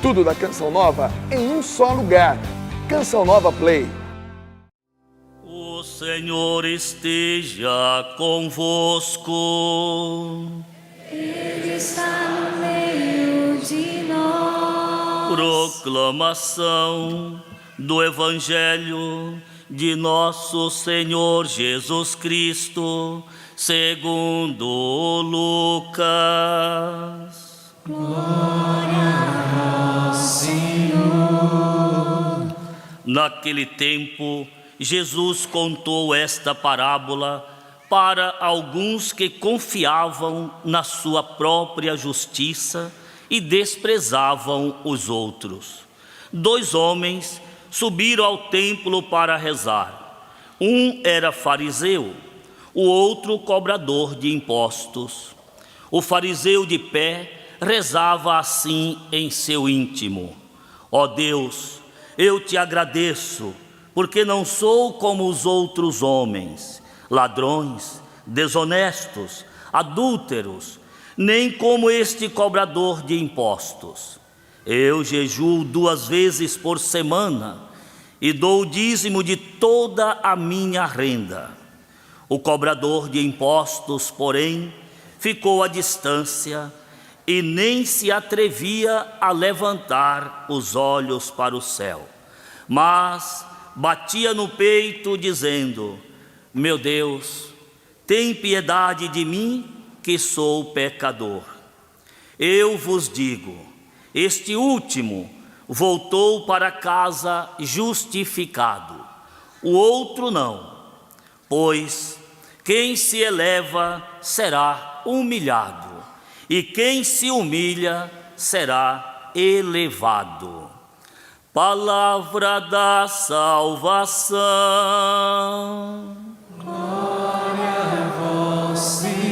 Tudo da Canção Nova em um só lugar. Canção Nova Play. O Senhor esteja convosco. Ele está no meio de nós. Proclamação do Evangelho de nosso Senhor Jesus Cristo, segundo Lucas. Glória a vós, Senhor. Naquele tempo, Jesus contou esta parábola para alguns que confiavam na sua própria justiça e desprezavam os outros. 2 homens subiram ao templo para rezar. Um era fariseu, o outro cobrador de impostos. O fariseu de pé rezava assim em seu íntimo: ó Deus, eu te agradeço, porque não sou como os outros homens, ladrões, desonestos, adúlteros, nem como este cobrador de impostos. Eu jejuo 2 vezes por semana e dou o dízimo de toda a minha renda. O cobrador de impostos, porém, ficou à distância e nem se atrevia a levantar os olhos para o céu, mas batia no peito dizendo: meu Deus, tem piedade de mim, que sou pecador. Eu vos digo, este último voltou para casa justificado, o outro não, pois quem se eleva será humilhado, e quem se humilha será elevado. Palavra da salvação. Glória a vós, Senhor.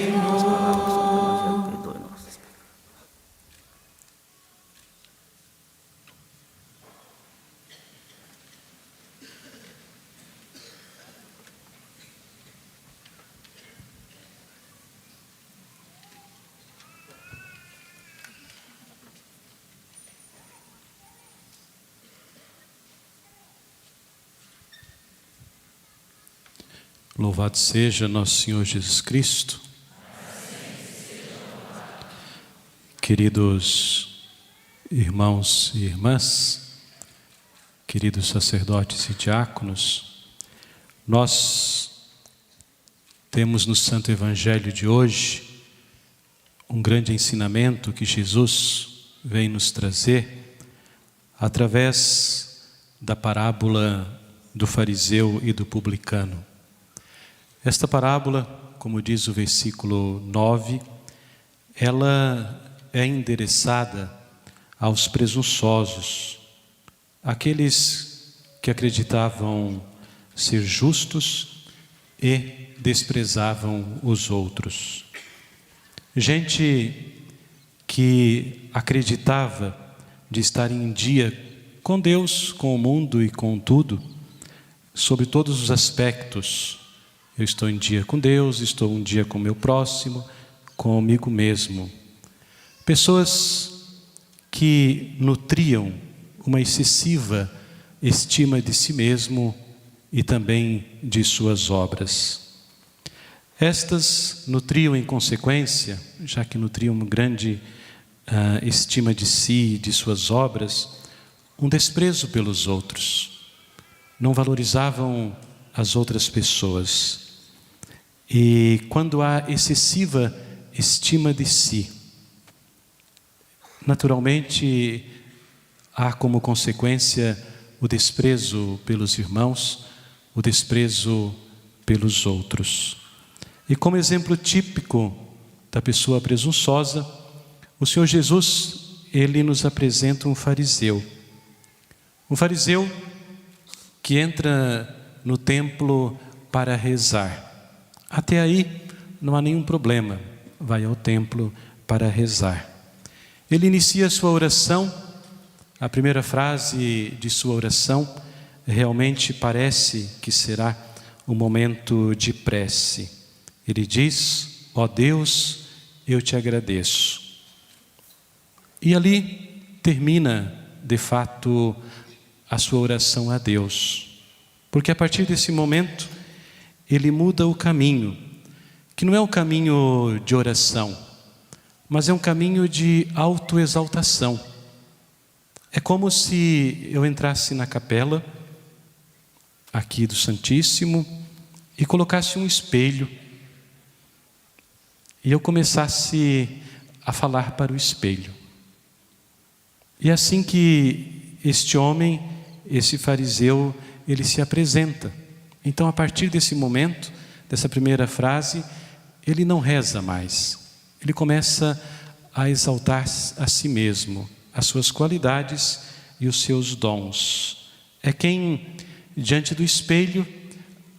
Louvado seja nosso Senhor Jesus Cristo. Queridos irmãos e irmãs, queridos sacerdotes e diáconos, nós temos no Santo Evangelho de hoje um grande ensinamento que Jesus vem nos trazer através da parábola do fariseu e do publicano. Esta parábola, como diz o versículo 9, ela é endereçada aos presunçosos, aqueles que acreditavam ser justos e desprezavam os outros. Gente que acreditava de estar em dia com Deus, com o mundo e com tudo, sobre todos os aspectos. Eu estou em dia com Deus, estou um dia com o meu próximo, comigo mesmo. Pessoas que nutriam uma excessiva estima de si mesmo e também de suas obras. Estas nutriam em consequência, já que nutriam uma grande estima de si e de suas obras, um desprezo pelos outros. Não valorizavam as outras pessoas. E quando há excessiva estima de si, naturalmente há como consequência o desprezo pelos irmãos, o desprezo pelos outros. E como exemplo típico da pessoa presunçosa, o Senhor Jesus, Ele nos apresenta um fariseu. Um fariseu que entra no templo para rezar. Até aí não há nenhum problema, vai ao templo para rezar. Ele inicia a sua oração, a primeira frase de sua oração realmente parece que será um momento de prece. Ele diz: ó Deus, eu te agradeço. E ali termina de fato, a sua oração a Deus. Porque a partir desse momento, ele muda o caminho, que não é um caminho de oração, mas é um caminho de autoexaltação. É como se eu entrasse na capela, aqui do Santíssimo, e colocasse um espelho, e eu começasse a falar para o espelho. E é assim que este homem, esse fariseu, ele se apresenta. Então, a partir desse momento, dessa primeira frase, ele não reza mais. Ele começa a exaltar a si mesmo, as suas qualidades e os seus dons. É quem, diante do espelho,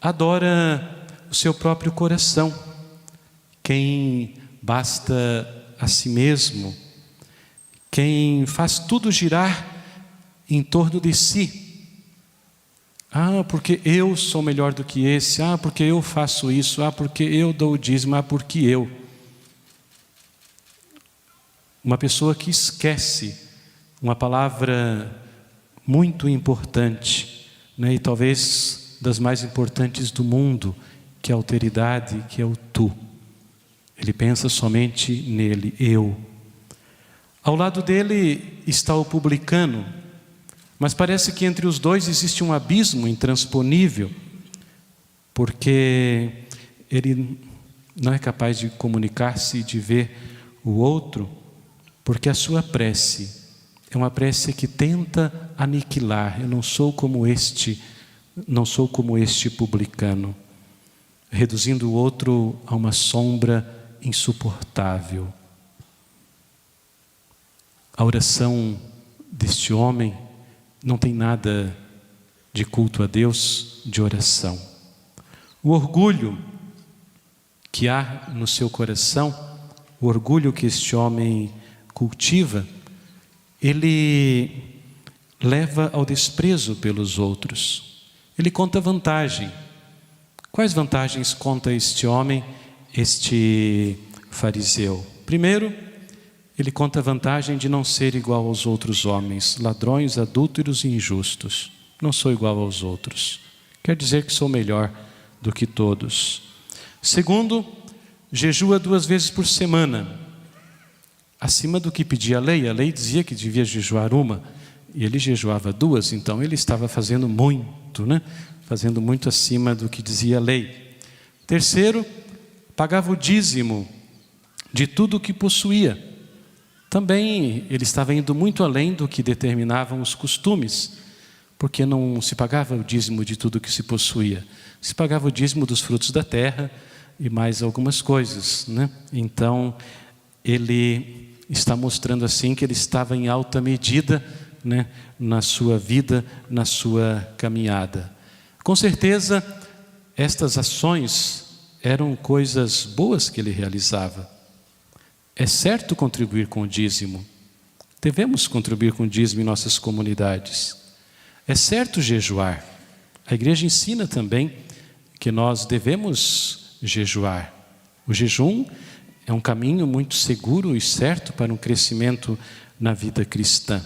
adora o seu próprio coração. Quem basta a si mesmo. Quem faz tudo girar em torno de si. Porque eu sou melhor do que esse. Porque eu faço isso. Porque eu dou o dízimo. Porque eu. Uma pessoa que esquece uma palavra muito importante, né? E talvez das mais importantes do mundo, que é a alteridade, que é o tu. Ele pensa somente nele, eu. Ao lado dele está o publicano, mas parece que entre os dois existe um abismo intransponível, porque ele não é capaz de comunicar-se e de ver o outro, porque a sua prece é uma prece que tenta aniquilar. Eu não sou como este publicano, reduzindo o outro a uma sombra insuportável. A oração deste homem não tem nada de culto a Deus, de oração. O orgulho que há no seu coração, o orgulho que este homem cultiva, ele leva ao desprezo pelos outros. Ele conta vantagem. Quais vantagens conta este homem, este fariseu? Primeiro, ele conta a vantagem de não ser igual aos outros homens, ladrões, adúlteros e injustos. Não sou igual aos outros. Quer dizer que sou melhor do que todos. Segundo, jejua 2 vezes por semana, acima do que pedia a lei. A lei dizia que devia jejuar uma, e ele jejuava 2, então ele estava fazendo muito, né? Fazendo muito acima do que dizia a lei. Terceiro, pagava o dízimo de tudo o que possuía. Também ele estava indo muito além do que determinavam os costumes, porque não se pagava o dízimo de tudo que se possuía. Se pagava o dízimo dos frutos da terra e mais algumas coisas, né? Então, ele está mostrando assim que ele estava em alta medida, né, na sua vida, na sua caminhada. Com certeza, estas ações eram coisas boas que ele realizava. É certo contribuir com o dízimo. Devemos contribuir com o dízimo em nossas comunidades. É certo jejuar. A igreja ensina também que nós devemos jejuar. O jejum é um caminho muito seguro e certo para um crescimento na vida cristã.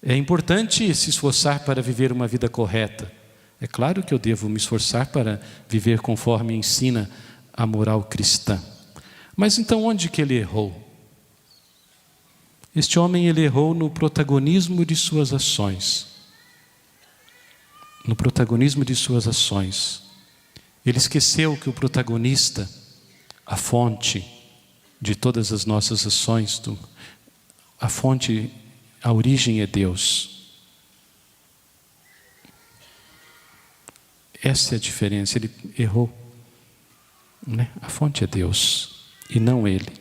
É importante se esforçar para viver uma vida correta. É claro que eu devo me esforçar para viver conforme ensina a moral cristã. Mas então onde que ele errou? Este homem, ele errou no protagonismo de suas ações. No protagonismo de suas ações. Ele esqueceu que o protagonista, a fonte de todas as nossas ações, a fonte, a origem é Deus. Essa é a diferença. Ele errou, né? A fonte é Deus e não ele.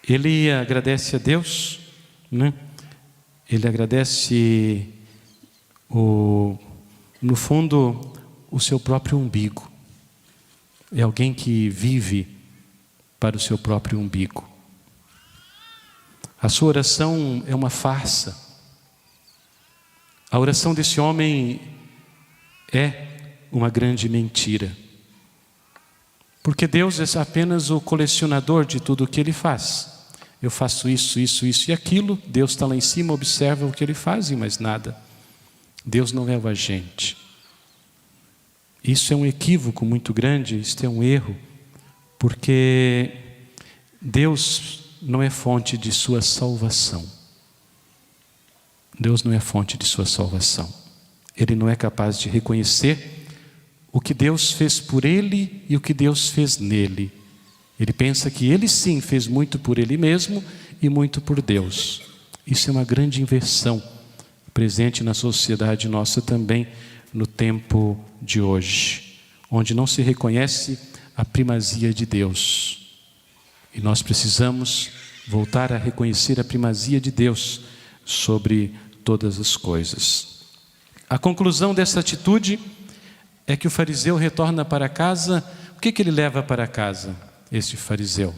Ele agradece a Deus, né? Ele agradece no fundo o seu próprio umbigo. É alguém que vive para o seu próprio umbigo. A sua oração é uma farsa. A oração desse homem é uma grande mentira. Porque Deus é apenas o colecionador de tudo o que ele faz. eu faço isso, isso, isso e aquilo. Deus está lá em cima, observa o que ele faz e mais nada. Deus não é o agente. Isso é um equívoco muito grande, isso é um erro, porque Deus não é fonte de sua salvação. Deus não é fonte de sua salvação. Ele não é capaz de reconhecer o que Deus fez por ele e o que Deus fez nele. Ele pensa que ele sim fez muito por ele mesmo e muito por Deus. Isso é uma grande inversão presente na sociedade nossa também no tempo de hoje, onde não se reconhece a primazia de Deus. E nós precisamos voltar a reconhecer a primazia de Deus sobre todas as coisas. A conclusão dessa atitude é que o fariseu retorna para casa. O que ele leva para casa, este fariseu?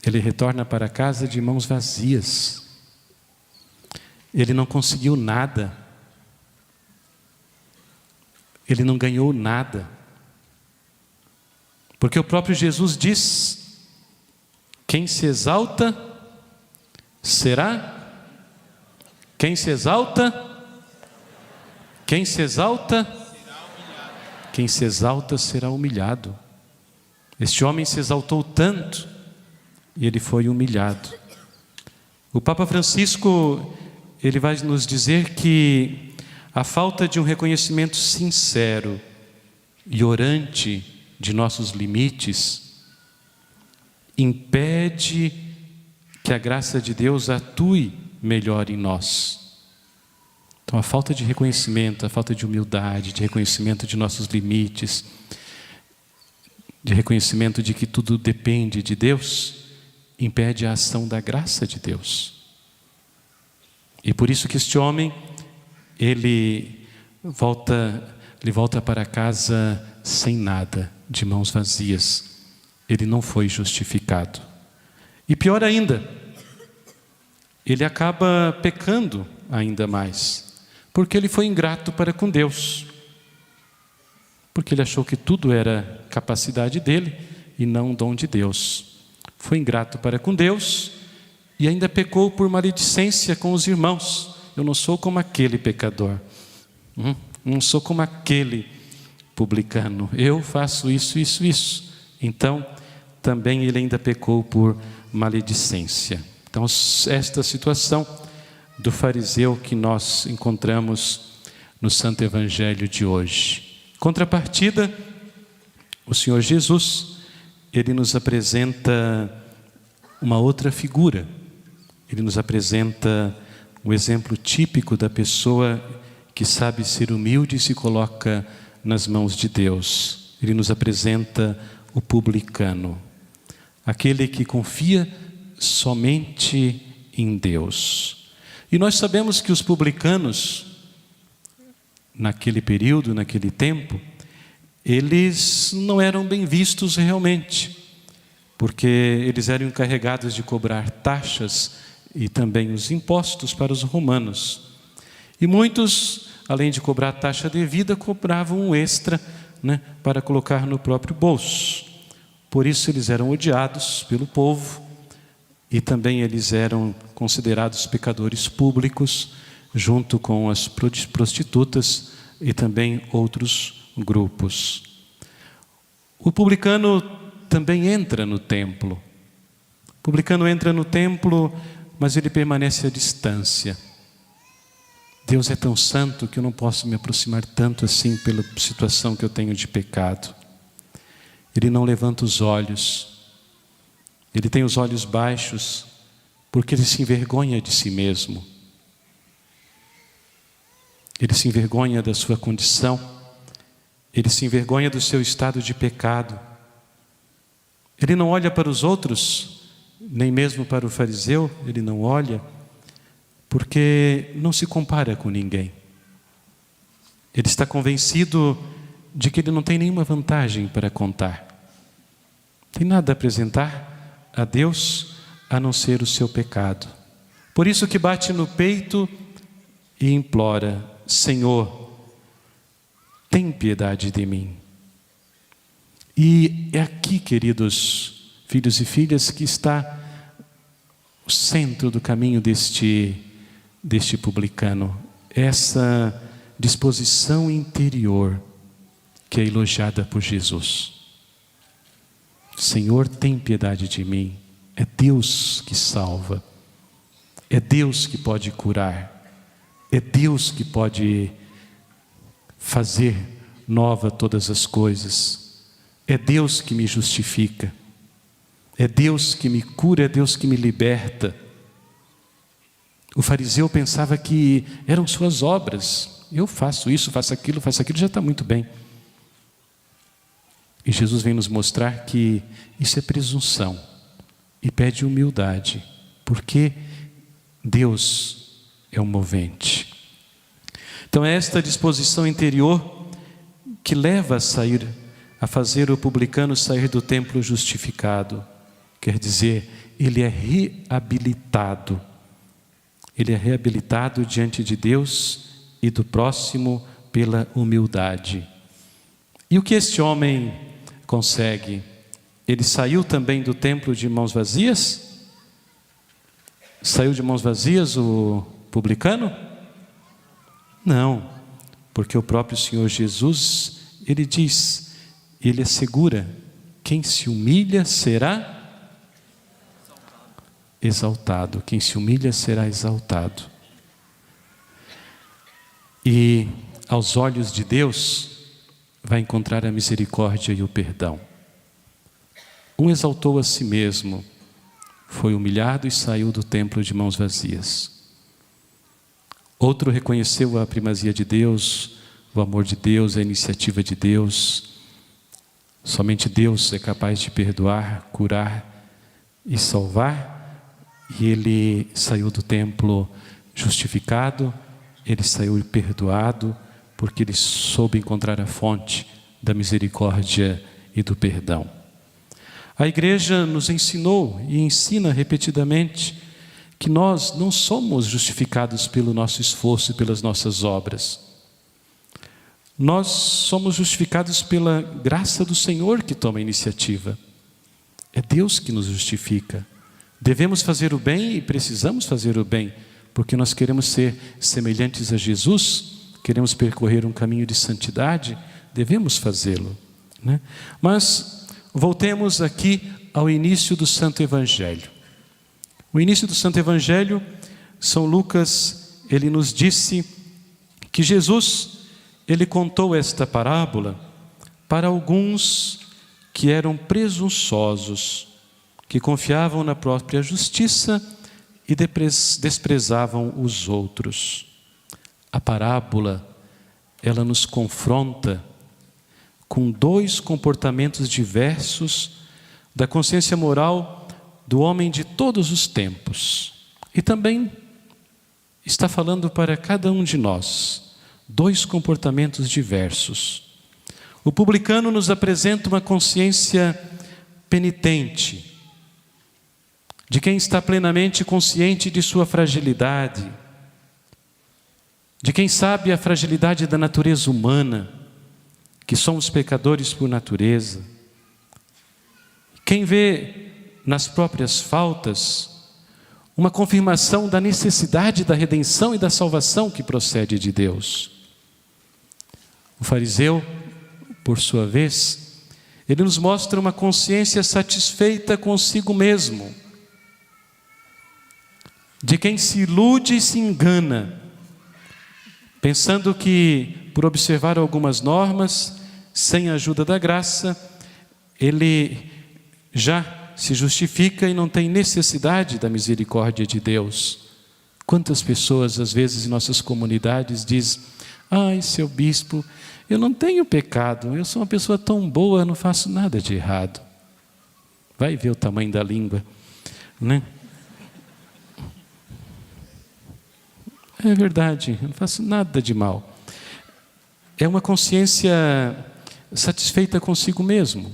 Ele retorna para casa de mãos vazias. Ele não conseguiu nada. Ele não ganhou nada. Porque o próprio Jesus diz: quem se exalta será. Quem se exalta? Quem se exalta? Quem se exalta será humilhado. Este homem se exaltou tanto e ele foi humilhado. O Papa Francisco, ele vai nos dizer que a falta de um reconhecimento sincero e orante de nossos limites impede que a graça de Deus atue melhor em nós. Então a falta de reconhecimento, a falta de humildade, de reconhecimento de nossos limites, de reconhecimento de que tudo depende de Deus, impede a ação da graça de Deus. E por isso que este homem, ele volta para casa sem nada, de mãos vazias. Ele não foi justificado. E pior ainda, ele acaba pecando ainda mais, porque ele foi ingrato para com Deus. Porque ele achou que tudo era capacidade dele e não um dom de Deus. Foi ingrato para com Deus e ainda pecou por maledicência com os irmãos. Eu não sou como aquele pecador. Não sou como aquele publicano. Eu faço isso, isso, isso. Então, também ele ainda pecou por maledicência. Então, esta situação do fariseu que nós encontramos no Santo Evangelho de hoje. Contrapartida, o Senhor Jesus, ele nos apresenta uma outra figura. Ele nos apresenta o exemplo típico da pessoa que sabe ser humilde e se coloca nas mãos de Deus. Ele nos apresenta o publicano, aquele que confia somente em Deus. E nós sabemos que os publicanos, naquele período, naquele tempo, eles não eram bem vistos realmente, porque eles eram encarregados de cobrar taxas e também os impostos para os romanos. E muitos, além de cobrar a taxa devida, cobravam um extra, para colocar no próprio bolso. Por isso eles eram odiados pelo povo e também eles eram considerados pecadores públicos, junto com as prostitutas e também outros grupos. O publicano também entra no templo. O publicano entra no templo, mas ele permanece à distância. Deus é tão santo que eu não posso me aproximar tanto assim pela situação que eu tenho de pecado. Ele não levanta os olhos. Ele tem os olhos baixos, porque ele se envergonha de si mesmo. Ele se envergonha da sua condição. Ele se envergonha do seu estado de pecado. Ele não olha para os outros, nem mesmo para o fariseu, ele não olha, porque não se compara com ninguém. Ele está convencido de que ele não tem nenhuma vantagem para contar. Não tem nada a apresentar a Deus a não ser o seu pecado. Por isso que bate no peito e implora: Senhor, tem piedade de mim. E é aqui, queridos, filhos e filhas, que está o centro do caminho deste publicano. Essa disposição interior que é elogiada por Jesus. Senhor, tem piedade de mim. É Deus que salva. É Deus que pode curar. É Deus que pode fazer nova todas as coisas. É Deus que me justifica. É Deus que me cura, é Deus que me liberta. O fariseu pensava que eram suas obras. Eu faço isso, faço aquilo, já está muito bem. E Jesus vem nos mostrar que isso é presunção e pede humildade, porque Deus é o movente. Então é esta disposição interior que leva a fazer o publicano sair do templo justificado. Quer dizer, ele é reabilitado. Ele é reabilitado diante de Deus e do próximo pela humildade. E o que este homem consegue? Ele saiu também do templo de mãos vazias? Saiu de mãos vazias o publicano? Não, porque o próprio Senhor Jesus, ele diz, ele assegura, quem se humilha será exaltado. Quem se humilha será exaltado. E aos olhos de Deus vai encontrar a misericórdia e o perdão. Um exaltou a si mesmo, foi humilhado e saiu do templo de mãos vazias. Outro reconheceu a primazia de Deus, o amor de Deus, a iniciativa de Deus. Somente Deus é capaz de perdoar, curar e salvar. E ele saiu do templo justificado, ele saiu perdoado, porque ele soube encontrar a fonte da misericórdia e do perdão. A igreja nos ensinou e ensina repetidamente que nós não somos justificados pelo nosso esforço e pelas nossas obras. Nós somos justificados pela graça do Senhor que toma a iniciativa. É Deus que nos justifica. Devemos fazer o bem e precisamos fazer o bem, porque nós queremos ser semelhantes a Jesus, queremos percorrer um caminho de santidade, devemos fazê-lo, né? Mas voltemos aqui ao início do Santo Evangelho. O início do Santo Evangelho, São Lucas, ele nos disse que Jesus, ele contou esta parábola para alguns que eram presunçosos, que confiavam na própria justiça e desprezavam os outros. A parábola, ela nos confronta com dois comportamentos diversos da consciência moral do homem de todos os tempos. E também está falando para cada um de nós, dois comportamentos diversos. O publicano nos apresenta uma consciência penitente, de quem está plenamente consciente de sua fragilidade, de quem sabe a fragilidade da natureza humana, que somos pecadores por natureza. Quem vê nas próprias faltas uma confirmação da necessidade da redenção e da salvação que procede de Deus. O fariseu, por sua vez, ele nos mostra uma consciência satisfeita consigo mesmo, de quem se ilude e se engana, pensando que, por observar algumas normas, sem a ajuda da graça, ele já se justifica e não tem necessidade da misericórdia de Deus. Quantas pessoas, às vezes, em nossas comunidades dizem: ai, seu bispo, eu não tenho pecado, eu sou uma pessoa tão boa, não faço nada de errado. Vai ver o tamanho da língua, né? É verdade, eu não faço nada de mal. É uma consciência satisfeita consigo mesmo.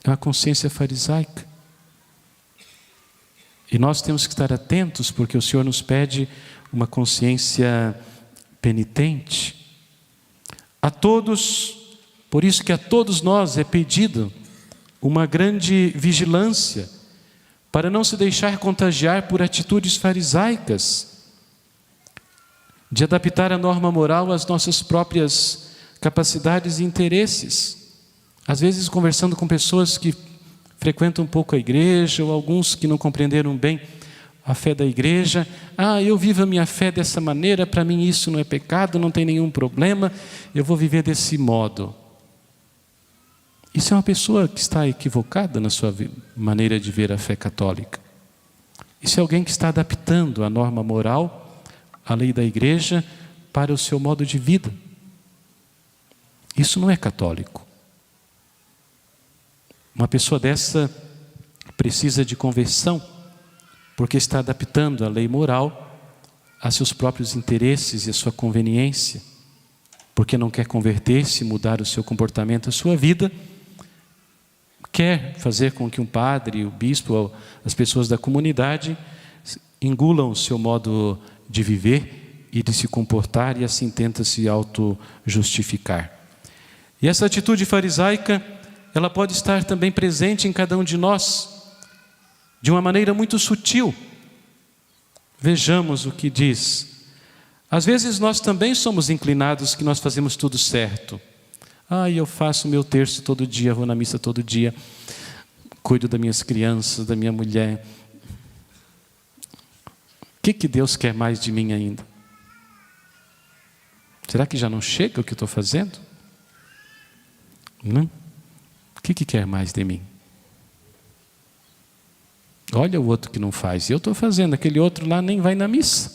É uma consciência farisaica. E nós temos que estar atentos, porque o Senhor nos pede uma consciência penitente. A todos, por isso que a todos nós é pedido uma grande vigilância para não se deixar contagiar por atitudes farisaicas, de adaptar a norma moral às nossas próprias capacidades e interesses. Às vezes, conversando com pessoas que frequentam um pouco a igreja, ou alguns que não compreenderam bem a fé da igreja. Eu vivo a minha fé dessa maneira, para mim isso não é pecado, não tem nenhum problema, eu vou viver desse modo. Isso é uma pessoa que está equivocada na sua maneira de ver a fé católica. Isso é alguém que está adaptando a norma moral, a lei da igreja, para o seu modo de vida. Isso não é católico. Uma pessoa dessa precisa de conversão, porque está adaptando a lei moral a seus próprios interesses e a sua conveniência, porque não quer converter-se, mudar o seu comportamento, a sua vida, quer fazer com que um padre, o bispo, as pessoas da comunidade engulam o seu modo de viver e de se comportar, e assim tenta se auto-justificar. E essa atitude farisaica, ela pode estar também presente em cada um de nós, de uma maneira muito sutil. Vejamos o que diz. Às vezes nós também somos inclinados que nós fazemos tudo certo. Eu faço o meu terço todo dia, vou na missa todo dia, cuido das minhas crianças, da minha mulher. O que Deus quer mais de mim ainda? Será que já não chega o que eu estou fazendo? Não? O que quer mais de mim? Olha o outro que não faz. Eu estou fazendo, aquele outro lá nem vai na missa.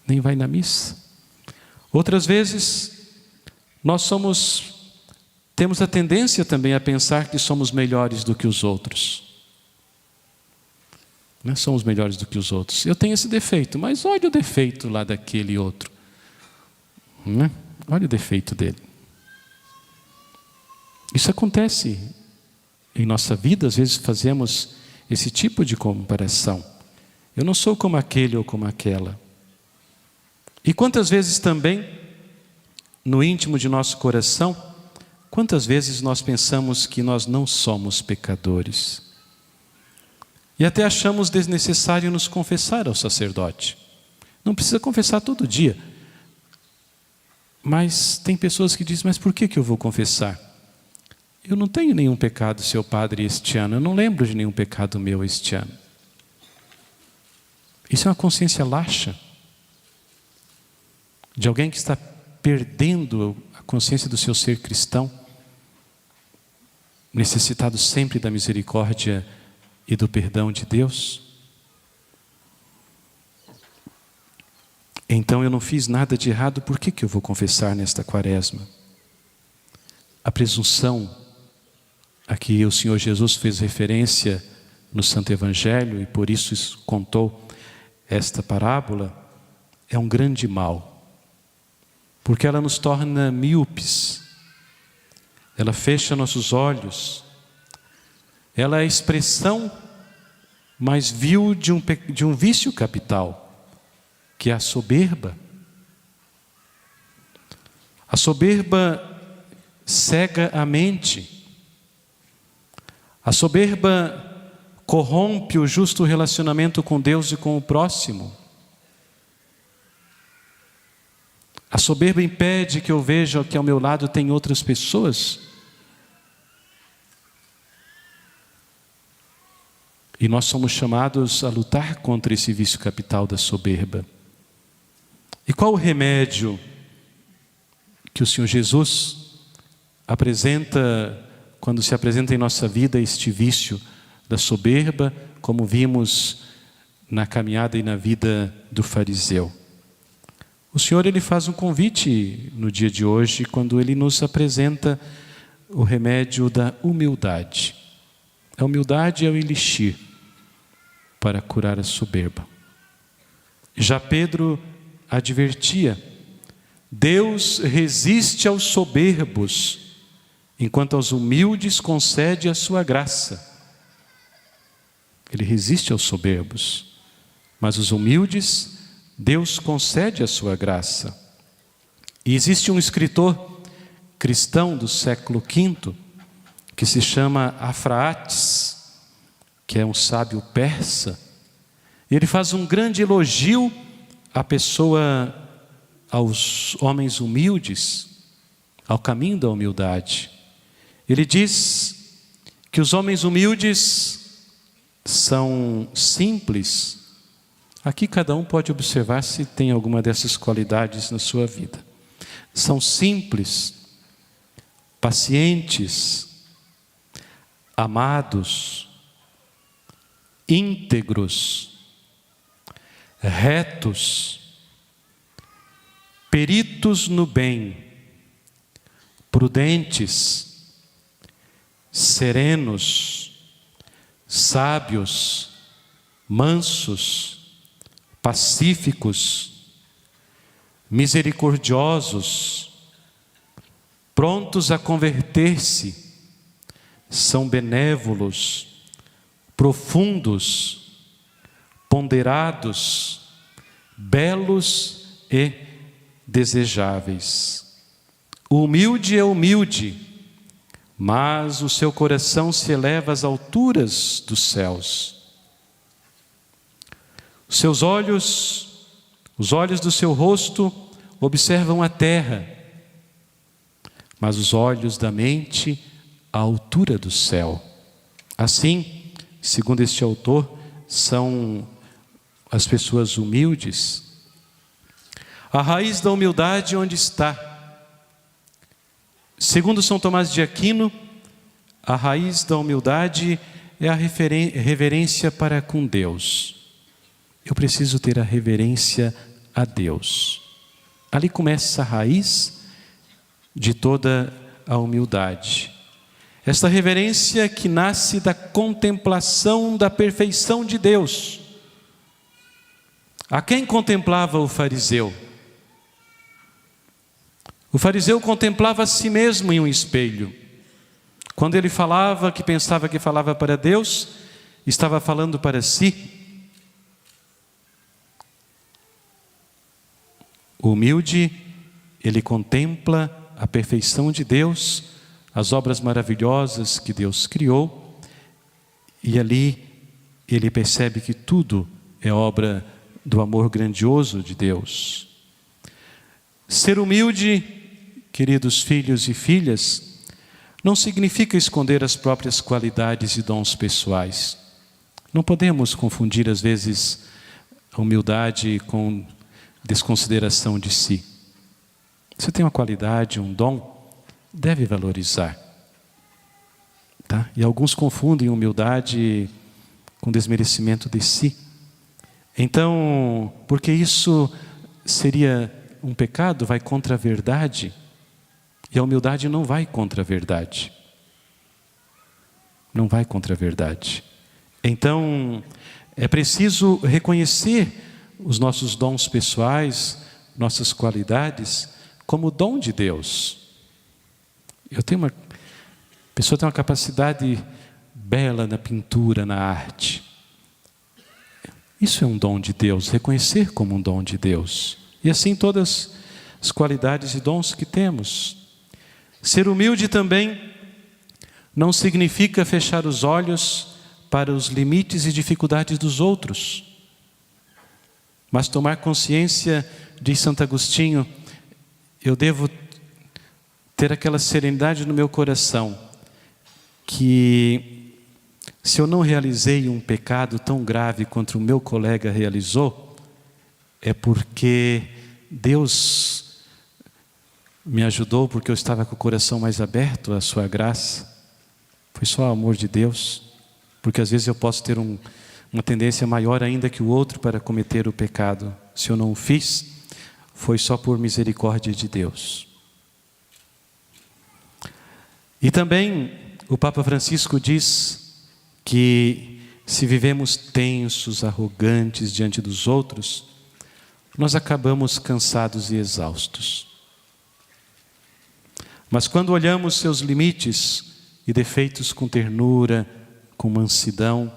Nem vai na missa. Outras vezes, nós temos a tendência também a pensar que somos melhores do que os outros. Somos melhores do que os outros. Eu tenho esse defeito, mas olha o defeito lá daquele outro. Olha o defeito dele. Isso acontece em nossa vida, às vezes fazemos esse tipo de comparação. Eu não sou como aquele ou como aquela. E quantas vezes também, no íntimo de nosso coração, quantas vezes nós pensamos que nós não somos pecadores? E até achamos desnecessário nos confessar ao sacerdote. Não precisa confessar todo dia. Mas tem pessoas que dizem, mas por que eu vou confessar? Eu não tenho nenhum pecado, seu padre, este ano. Eu não lembro de nenhum pecado meu este ano. Isso é uma consciência laxa. De alguém que está perdendo a consciência do seu ser cristão, necessitado sempre da misericórdia e do perdão de Deus. Então eu não fiz nada de errado, por que eu vou confessar nesta quaresma? A presunção a que o Senhor Jesus fez referência no Santo Evangelho, e por isso contou esta parábola, é um grande mal, porque ela nos torna míopes, ela fecha nossos olhos, ela é a expressão mais vil de um vício capital, que é a soberba. A soberba cega a mente. A soberba corrompe o justo relacionamento com Deus e com o próximo. A soberba impede que eu veja que ao meu lado tem outras pessoas. E nós somos chamados a lutar contra esse vício capital da soberba. E qual o remédio que o Senhor Jesus apresenta quando se apresenta em nossa vida este vício da soberba, como vimos na caminhada e na vida do fariseu? O Senhor, Ele faz um convite no dia de hoje, quando Ele nos apresenta o remédio da humildade. A humildade é o elixir para curar a soberba. Já Pedro advertia: Deus resiste aos soberbos, enquanto aos humildes concede a sua graça. Ele resiste aos soberbos, mas os humildes Deus concede a sua graça. E existe um escritor cristão do século V, que se chama Afraates, que é um sábio persa. Ele faz um grande elogio à pessoa, aos homens humildes, ao caminho da humildade. Ele diz que os homens humildes são simples. Aqui cada um pode observar se tem alguma dessas qualidades na sua vida. São simples, pacientes, amados, íntegros, retos, peritos no bem, prudentes, serenos, sábios, mansos, pacíficos, misericordiosos, prontos a converter-se, são benévolos, profundos, ponderados, belos e desejáveis. O humilde é humilde, mas o seu coração se eleva às alturas dos céus. Os seus olhos, os olhos do seu rosto observam a terra, mas os olhos da mente à altura do céu. Assim, segundo este autor, são as pessoas humildes. A raiz da humildade onde está? Segundo São Tomás de Aquino, a raiz da humildade é a reverência para com Deus. Eu preciso ter a reverência a Deus. Ali começa a raiz de toda a humildade. Esta reverência que nasce da contemplação da perfeição de Deus. A quem contemplava o fariseu? O fariseu contemplava a si mesmo em um espelho. Quando ele falava, que pensava que falava para Deus, estava falando para si. O humilde, ele contempla a perfeição de Deus, as obras maravilhosas que Deus criou, e ali ele percebe que tudo é obra do amor grandioso de Deus. Ser humilde, queridos filhos e filhas, não significa esconder as próprias qualidades e dons pessoais. Não podemos confundir às vezes a humildade com desconsideração de si. Você tem uma qualidade, um dom, deve valorizar. Tá? E alguns confundem humildade com desmerecimento de si. Então, porque isso seria um pecado, vai contra a verdade, e a humildade não vai contra a verdade. Não vai contra a verdade. Então, é preciso reconhecer os nossos dons pessoais, nossas qualidades, como dom de Deus. A pessoa tem uma capacidade bela na pintura, na arte. Isso é um dom de Deus, reconhecer como um dom de Deus. E assim todas as qualidades e dons que temos. Ser humilde também não significa fechar os olhos para os limites e dificuldades dos outros, mas tomar consciência, diz Santo Agostinho, eu devo ter aquela serenidade no meu coração, que se eu não realizei um pecado tão grave quanto o meu colega realizou, é porque Deus me ajudou, porque eu estava com o coração mais aberto à sua graça. Foi só o amor de Deus, porque às vezes eu posso ter uma tendência maior ainda que o outro para cometer o pecado. Se eu não o fiz, foi só por misericórdia de Deus. E também o Papa Francisco diz que se vivemos tensos, arrogantes diante dos outros, nós acabamos cansados e exaustos. Mas quando olhamos seus limites e defeitos com ternura, com mansidão,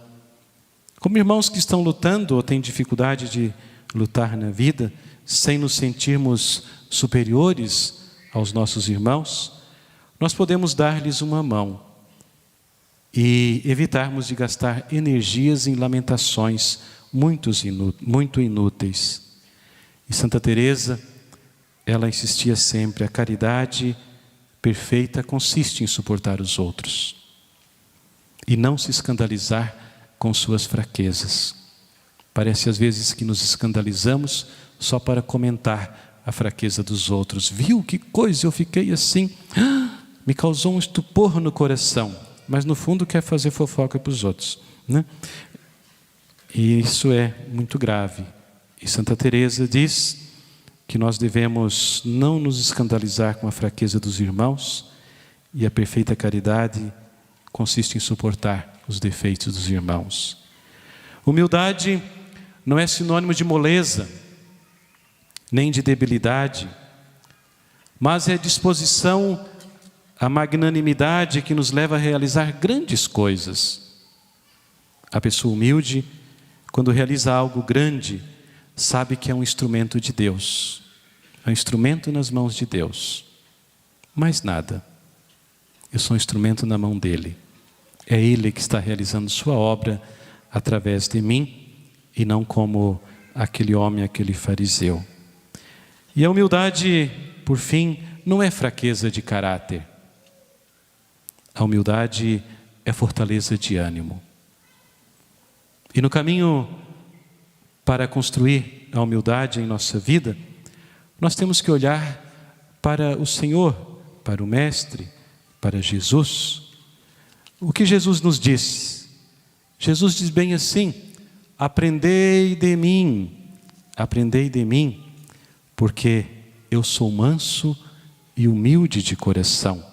como irmãos que estão lutando ou têm dificuldade de lutar na vida, sem nos sentirmos superiores aos nossos irmãos, nós podemos dar-lhes uma mão e evitarmos de gastar energias em lamentações muito inúteis. E Santa Teresa, ela insistia sempre: a caridade perfeita consiste em suportar os outros e não se escandalizar com suas fraquezas. Parece às vezes que nos escandalizamos só para comentar a fraqueza dos outros. Viu que coisa, eu fiquei assim, me causou um estupor no coração, mas no fundo quer fazer fofoca para os outros, né? E isso é muito grave. E Santa Teresa diz que nós devemos não nos escandalizar com a fraqueza dos irmãos, e a perfeita caridade consiste em suportar os defeitos dos irmãos. Humildade não é sinônimo de moleza, nem de debilidade, mas é disposição à magnanimidade que nos leva a realizar grandes coisas. A pessoa humilde, quando realiza algo grande, sabe que é um instrumento de Deus, é um instrumento nas mãos de Deus. Mais nada, eu sou um instrumento na mão dele. É Ele que está realizando sua obra através de mim, e não como aquele homem, aquele fariseu. E a humildade, por fim, não é fraqueza de caráter. A humildade é fortaleza de ânimo. E no caminho para construir a humildade em nossa vida, nós temos que olhar para o Senhor, para o Mestre, para Jesus. O que Jesus nos disse? Jesus diz bem assim: aprendei de mim, porque eu sou manso e humilde de coração,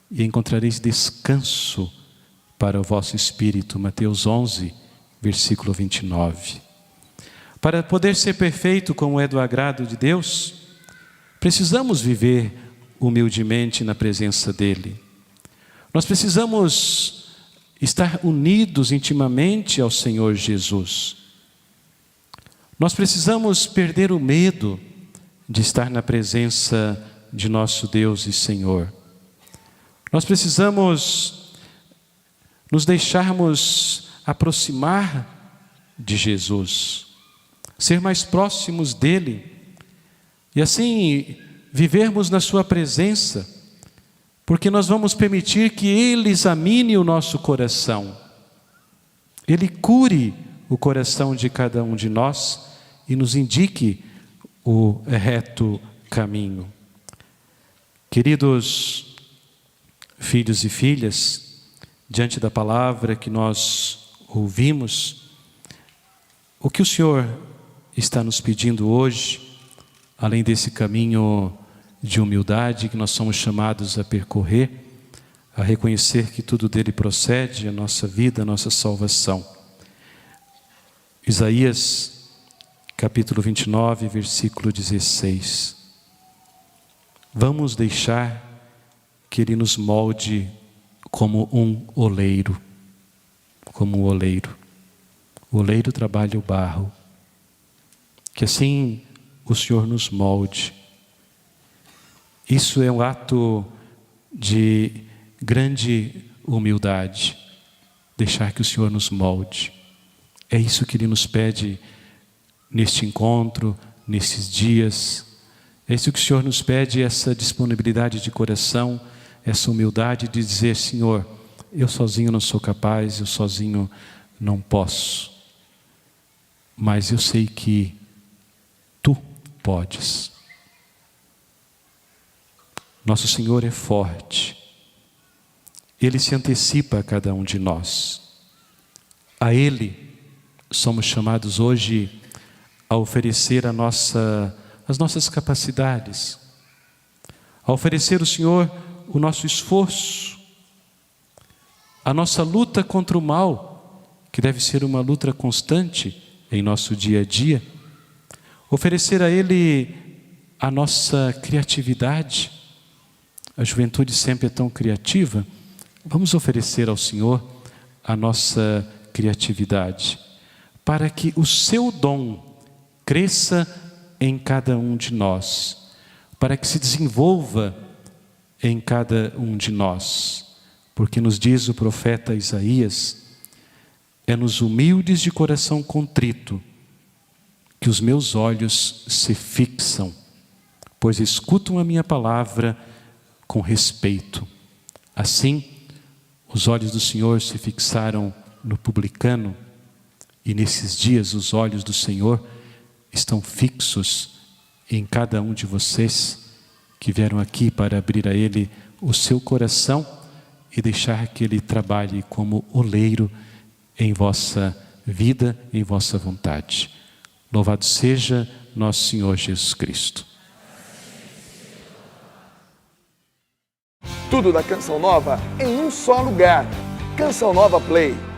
e encontrareis descanso para o vosso espírito. Mateus 11, versículo 29. Para poder ser perfeito como é do agrado de Deus, precisamos viver humildemente na presença dEle. Nós precisamos estar unidos intimamente ao Senhor Jesus. Nós precisamos perder o medo de estar na presença de nosso Deus e Senhor. Nós precisamos nos deixarmos aproximar de Jesus, ser mais próximos dEle, e assim vivermos na sua presença, porque nós vamos permitir que Ele examine o nosso coração, Ele cure o coração de cada um de nós e nos indique o reto caminho. Queridos filhos e filhas, diante da palavra que nós ouvimos, o que o Senhor está nos pedindo hoje, além desse caminho de humildade que nós somos chamados a percorrer, a reconhecer que tudo dele procede, a nossa vida, a nossa salvação. Isaías, capítulo 29, versículo 16. Vamos deixar que Ele nos molde como um oleiro. Como um oleiro. O oleiro trabalha o barro. Que assim o Senhor nos molde. Isso é um ato de grande humildade. Deixar que o Senhor nos molde. É isso que Ele nos pede neste encontro, nesses dias. É isso que o Senhor nos pede, essa disponibilidade de coração, essa humildade de dizer: Senhor, eu sozinho não sou capaz, eu sozinho não posso, mas eu sei que Tu podes. Nosso Senhor é forte, Ele se antecipa a cada um de nós. A Ele somos chamados hoje a oferecer as nossas capacidades, a oferecer ao Senhor o nosso esforço, a nossa luta contra o mal, que deve ser uma luta constante em nosso dia a dia, oferecer a Ele a nossa criatividade. A juventude sempre é tão criativa. Vamos oferecer ao Senhor a nossa criatividade, para que o seu dom cresça em cada um de nós, para que se desenvolva em cada um de nós, Porque nos diz o profeta Isaías: é nos humildes de coração contrito que os meus olhos se fixam, pois escutam a minha palavra com respeito. Assim, os olhos do Senhor se fixaram no publicano, e nesses dias os olhos do Senhor estão fixos em cada um de vocês que vieram aqui para abrir a Ele o seu coração e deixar que Ele trabalhe como oleiro em vossa vida, em vossa vontade. Louvado seja nosso Senhor Jesus Cristo. Tudo da Canção Nova em um só lugar. Canção Nova Play.